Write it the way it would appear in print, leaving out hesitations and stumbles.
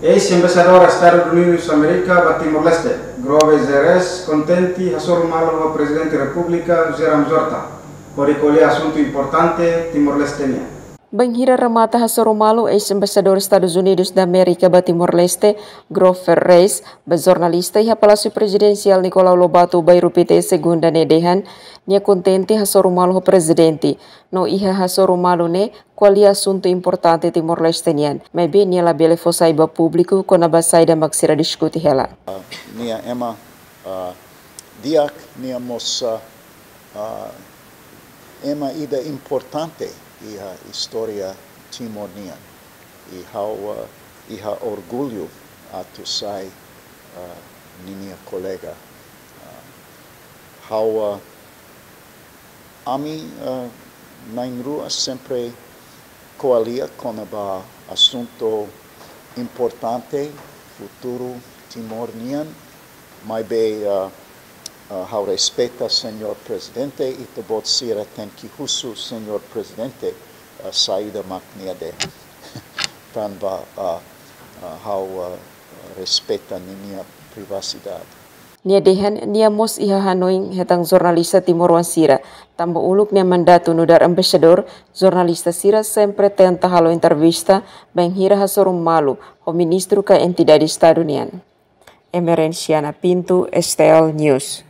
Ex-embaixador Estados Unidos da América para Timor-Leste, Grove Zeres, contenti hasor malo ao presidente da República, Zeram Zorta, por recolher assunto importante Timor-Leste. Banghira Ramata Hasoromalu, ex-embaixador Estados Unidos da América para Timor-Leste, Grover Reis, jornalista e Palácio Presidencial Nicolau Lobato Bairro PT segunda nedehan, nia contente Hasoromalu presidente, no iha Hasoromalu ne quali assunto importante Timor-Leste nian, mas bem nia la bele fosaiba público com a basaida maksira diskuti hela. Nia ema diak nia mosa ema ida importante iha história timor-nian e how iha orgulho atu sai minha colega how ami na rua sempre coalia com o assunto importante futuro timor-nian mas bem how respeita senhor presidente e te bot sira tem que husu senhor presidente saída maknia de tan ba how respeita minha privacidade. Nia dehan nia mos iha Hanoi hetang jornalista Timor-Wan sira tambo uluk nia mandato nudar embaixador jornalista sira sempre tenta halo entrevista banghira hasorum malu o ministro ka entidade estado nian. Emerenciana Pinto, STL News.